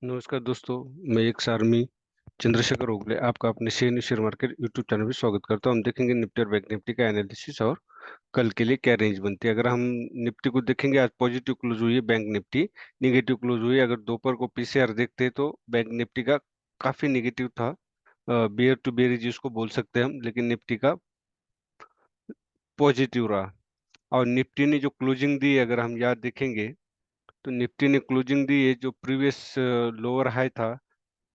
नमस्कार दोस्तों। मैं एक सारमी चंद्रशेखर ओगले आपका अपने शेयर मार्केट यूट्यूब चैनल में स्वागत करता हूं। हम देखेंगे निफ्टी और बैंक निफ्टी का एनालिसिस और कल के लिए क्या रेंज बनती है। अगर हम निफ्टी को देखेंगे, आज पॉजिटिव क्लोज हुई है, बैंक निफ्टी निगेटिव क्लोज हुई है। अगर दोपहर को पीसीआर देखते हैं तो बैंक निफ्टी का काफी निगेटिव था, बियर टू बियर जिसको बोल सकते हैं हम, लेकिन निफ्टी का पॉजिटिव रहा। और निफ्टी ने जो क्लोजिंग दी, अगर हम याद देखेंगे तो निफ्टी ने क्लोजिंग दी है जो प्रीवियस लोअर हाई था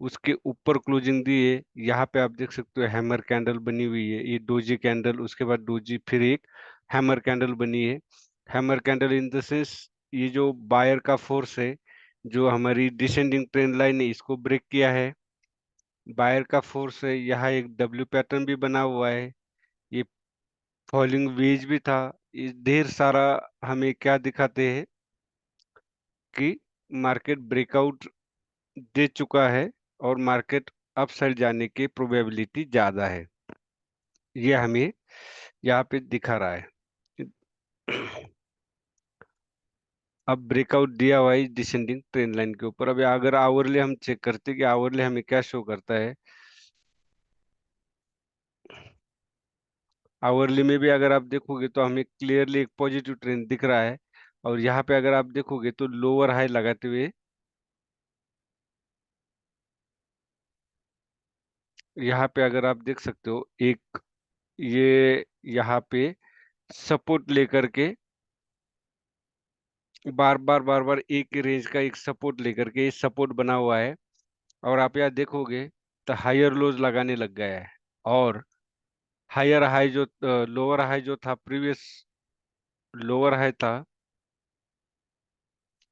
उसके ऊपर क्लोजिंग दी है। यहाँ पे आप देख सकते हो हैमर कैंडल बनी हुई है, ये डोजी कैंडल, उसके बाद डोजी, फिर एक हैमर कैंडल बनी है। Hammer candle in the sense ये जो बायर का फोर्स है, जो हमारी डिसेंडिंग ट्रेंड लाइन है, इसको ब्रेक किया है। बायर का फोर्स है, यहाँ एक डब्ल्यू पैटर्न भी बना हुआ है, ये फॉलिंग वेज भी था। ये ढेर सारा हमें क्या दिखाते हैं कि मार्केट ब्रेकआउट दे चुका है और मार्केट अपसाइड जाने की प्रोबेबिलिटी ज्यादा है, ये हमें यहाँ पे दिखा रहा है। अब ब्रेकआउट दिया हुआ है डिसेंडिंग ट्रेंड लाइन के ऊपर। अब अगर आवरली हम चेक करते हैं कि आवरली हमें क्या शो करता है, आवरली में भी अगर आप देखोगे तो हमें क्लियरली एक पॉजिटिव ट्रेंड दिख रहा है। और यहाँ पे अगर आप देखोगे तो लोअर हाई लगाते हुए, यहाँ पे अगर आप देख सकते हो एक, ये यहाँ पे सपोर्ट लेकर के बार बार एक रेंज का एक सपोर्ट लेकर के ये सपोर्ट बना हुआ है। और आप यहाँ देखोगे तो हायर लोज लगाने लग गया है। और हायर हाई जो लोअर हाई जो था, प्रीवियस लोअर हाई था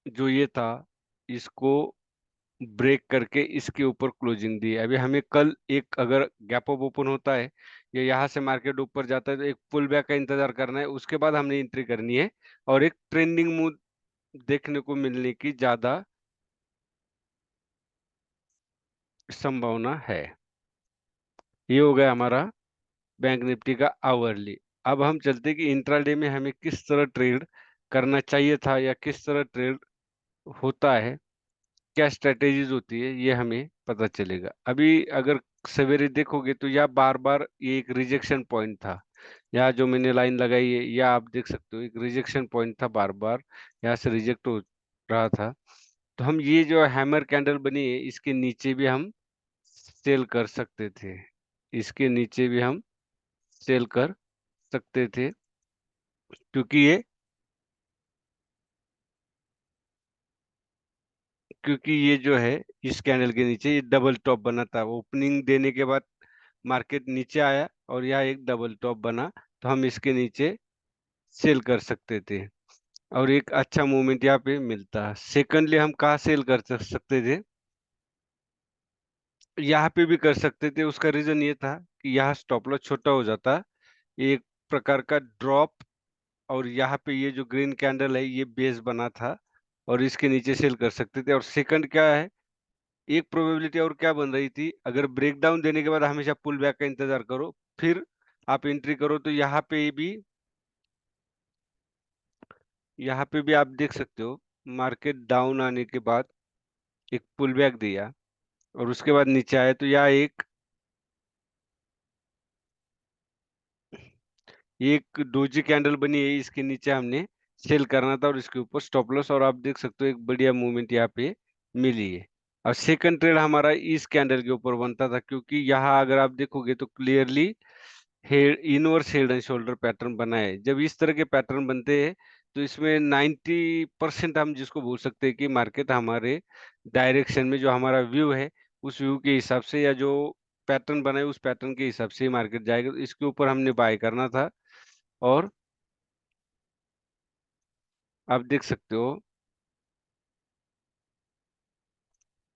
जो ये था, इसको ब्रेक करके इसके ऊपर क्लोजिंग दी है। अभी हमें कल एक अगर गैप अप ओपन होता है या यहाँ से मार्केट ऊपर जाता है तो एक पुल बैक का इंतजार करना है, उसके बाद हमने एंट्री करनी है और एक ट्रेंडिंग मूव देखने को मिलने की ज्यादा संभावना है। ये हो गया हमारा बैंक निफ्टी का आवरली। अब हम चलते कि इंट्राडे में हमें किस तरह ट्रेड करना चाहिए था या किस तरह ट्रेड होता है, क्या स्ट्रेटेजीज होती है, ये हमें पता चलेगा। अभी अगर सवेरे देखोगे तो यह बार बार ये एक रिजेक्शन पॉइंट था, यहाँ जो मैंने लाइन लगाई है या आप देख सकते हो एक रिजेक्शन पॉइंट था, बार बार यहाँ से रिजेक्ट हो रहा था। तो हम ये जो हैमर कैंडल बनी है इसके नीचे भी हम सेल कर सकते थे, इसके नीचे भी हम सेल कर सकते थे, क्योंकि ये जो है इस कैंडल के नीचे ये डबल टॉप बना था। ओपनिंग देने के बाद मार्केट नीचे आया और यहाँ एक डबल टॉप बना, तो हम इसके नीचे सेल कर सकते थे और एक अच्छा मूवमेंट यहाँ पे मिलता। सेकंडली हम कहाँ सेल कर सकते थे, यहाँ पे भी कर सकते थे। उसका रीजन ये था कि यहाँ स्टॉप लॉस छोटा हो जाता, एक प्रकार का ड्रॉप, और यहाँ पे ये जो ग्रीन कैंडल है ये बेस बना था और इसके नीचे सेल कर सकते थे। और सेकंड क्या है, एक प्रोबेबिलिटी और क्या बन रही थी, अगर ब्रेकडाउन देने के बाद हमेशा पुल बैक का इंतजार करो फिर आप एंट्री करो, तो यहाँ पे भी आप देख सकते हो मार्केट डाउन आने के बाद एक पुल बैक दिया और उसके बाद नीचे आया, तो यहाँ एक डोजी कैंडल बनी है, इसके नीचे हमने सेल करना था और इसके ऊपर स्टॉप लॉस, और आप देख सकते हो एक बढ़िया मूवमेंट यहाँ पे मिली है। और सेकंड ट्रेड हमारा इस कैंडल के ऊपर बनता था, क्योंकि यहाँ अगर आप देखोगे तो clearly head inverse head and shoulder pattern बना है। जब इस तरह के पैटर्न बनते हैं तो इसमें 90% हम जिसको बोल सकते हैं कि मार्केट हमारे डायरेक्शन में, जो हमारा व्यू है उस व्यू के हिसाब से या जो पैटर्न बना है उस पैटर्न के हिसाब से ही मार्केट जाएगा। तो इसके ऊपर हमने बाय करना था और आप देख सकते हो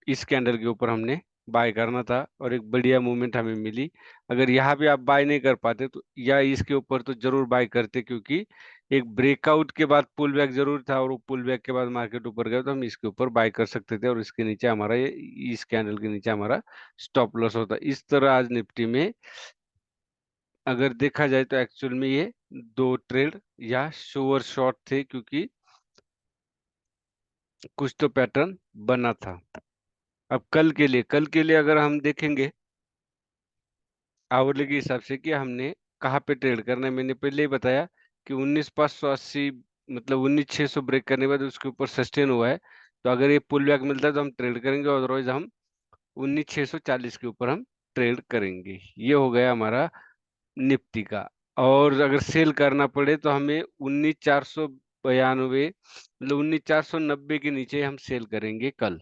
इस कैंडल के ऊपर हमने बाय करना था और एक बढ़िया मूवमेंट हमें मिली। अगर यहाँ पे आप बाय नहीं कर पाते तो या इसके ऊपर तो जरूर बाय करते, क्योंकि एक ब्रेकआउट के बाद पुल बैक जरूर था और वो पुल बैक के बाद मार्केट ऊपर गया तो हम इसके ऊपर बाय कर सकते थे और इसके नीचे हमारा ये, इस कैंडल के नीचे हमारा स्टॉप लॉस होता। इस तरह आज निफ्टी में अगर देखा जाए तो एक्चुअल में ये दो ट्रेड या शोअर शॉर्ट थे, क्योंकि कुछ तो पैटर्न बना था। अब कल के लिए अगर हम देखेंगे आवरली के हिसाब से कि हमने कहाँ पे ट्रेड करना है, मैंने पहले ही बताया कि 19,580 मतलब 19,600 ब्रेक करने के बाद उसके ऊपर सस्टेन हुआ है। तो अगर ये पुल बैक मिलता है तो हम ट्रेड करेंगे, अदरवाइज हम 19,640 के ऊपर हम ट्रेड करेंगे। ये हो गया हमारा निफ्टी का। और अगर सेल करना पड़े तो हमें 19,492 मतलब 19,490 के नीचे हम सेल करेंगे कल।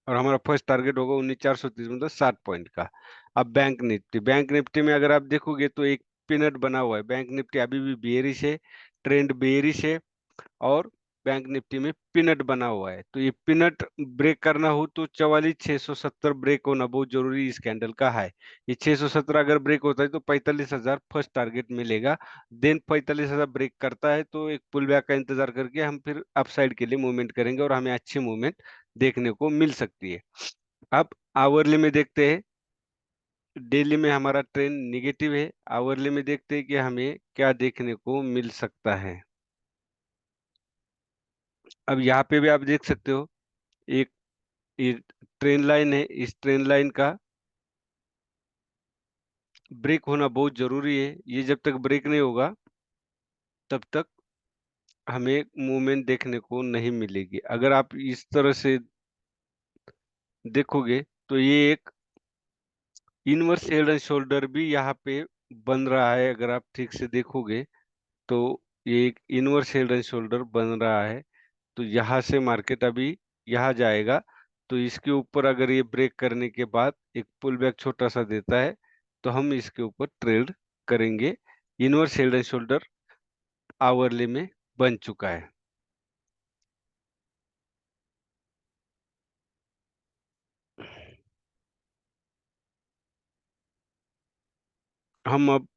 और हमारा फर्स्ट टारगेट होगा 19,430 मतलब 60 पॉइंट का। अब बैंक निफ्टी में अगर आप देखोगे तो एक पिनट बना हुआ है। बैंक निफ्टी अभी भी बेयरिश है, ट्रेंड बेयरिश है। और बैंक निफ्टी में पिनट बना हुआ है, तो ये पिनट ब्रेक करना हो तो 44,670 ब्रेक होना बहुत जरूरी, इस कैंडल का है। ये 617 अगर ब्रेक होता है तो 45,000 फर्स्ट टारगेट मिलेगा। देन 45,000 ब्रेक करता है तो एक पुल बैक का इंतजार करके हम फिर अपसाइड के लिए मूवमेंट करेंगे और हमें अच्छी मूवमेंट देखने को मिल सकती है। अब आवरली में देखते हैं। डेली में हमारा ट्रेंड निगेटिव है, आवरली में देखते हैं कि हमें क्या देखने को मिल सकता है। अब यहाँ पे भी आप देख सकते हो एक ये ट्रेन लाइन है, इस ट्रेन लाइन का ब्रेक होना बहुत जरूरी है। ये जब तक ब्रेक नहीं होगा तब तक हमें मूवमेंट देखने को नहीं मिलेगी। अगर आप इस तरह से देखोगे तो ये एक इनवर्स हेड एंड शोल्डर भी यहाँ पे बन रहा है। अगर आप ठीक से देखोगे तो ये एक इनवर्स हेड एंड शोल्डर बन रहा है। तो यहाँ से मार्केट अभी यहाँ जाएगा। तो इसके ऊपर अगर ये ब्रेक करने के बाद एक पुल बैक छोटा सा देता है तो हम इसके ऊपर ट्रेड करेंगे। Inverse head and shoulder hourly में बन चुका है। हम अब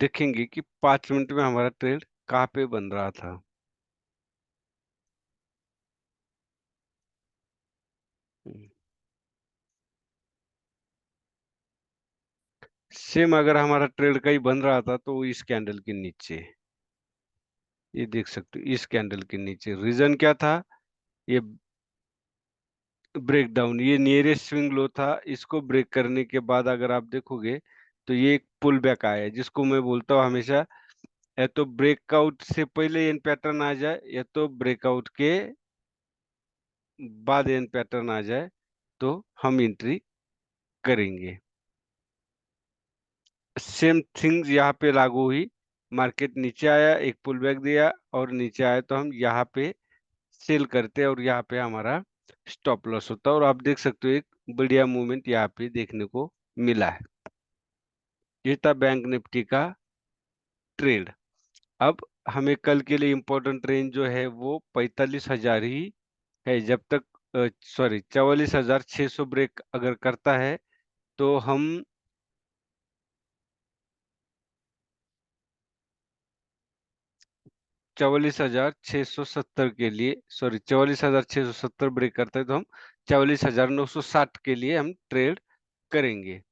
देखेंगे कि 5 मिनट में हमारा ट्रेड कहाँ पे बन रहा था। सेम अगर हमारा ट्रेड कहीं बन रहा था तो वो इस कैंडल के नीचे, ये देख सकते हो इस कैंडल के नीचे रीजन क्या था, ये ब्रेक डाउन, ये नियरेस्ट स्विंग लो था। इसको ब्रेक करने के बाद अगर आप देखोगे तो ये एक पुल बैक आया है, जिसको मैं बोलता हूँ हमेशा या तो ब्रेकआउट से पहले एन पैटर्न आ जाए या तो ब्रेकआउट के बाद एन पैटर्न आ जाए तो हम एंट्री करेंगे। सेम थिंग्स यहाँ पे लागू हुई। मार्केट नीचे आया, एक पुल बैक दिया और नीचे आया तो हम यहाँ पे सेल करते हैं और यहाँ पे हमारा स्टॉप लॉस होता है। और आप देख सकते हो एक बढ़िया मूवमेंट यहाँ पे देखने को मिला है। ये था बैंक निफ्टी का ट्रेड। अब हमें कल के लिए इम्पोर्टेंट रेंज जो है वो 45,000 ही है। जब तक 44,600 ब्रेक अगर करता है तो हम 44,670 के लिए 44,670 ब्रेक करता है तो हम 44,960 के लिए हम ट्रेड करेंगे।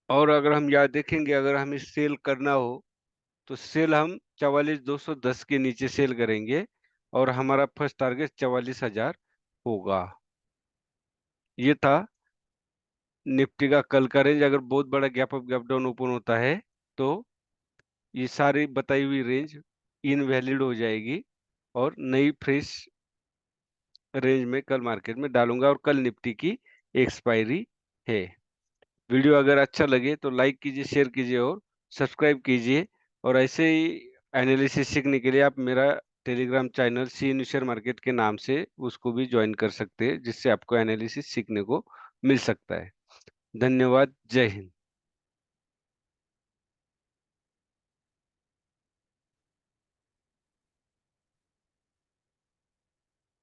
और अगर हम याद देखेंगे, अगर हमें सेल करना हो तो सेल हम 44,210 के नीचे सेल करेंगे और हमारा फर्स्ट टारगेट 44,000 होगा। ये था निफ्टी का कल का रेंज। अगर बहुत बड़ा gap up gap down open होता है तो ये सारी बताई हुई रेंज इनवैलिड हो जाएगी और नई फ्रेश रेंज में कल मार्केट में डालूंगा। और कल निफ्टी की एक्सपायरी है। वीडियो अगर अच्छा लगे तो लाइक कीजिए, शेयर कीजिए और सब्सक्राइब कीजिए। और ऐसे ही एनालिसिस सीखने के लिए आप मेरा टेलीग्राम चैनल सी इन शेयर मार्केट के नाम से उसको भी ज्वाइन कर सकते हैं, जिससे आपको एनालिसिस सीखने को मिल सकता है। धन्यवाद। जय हिंद।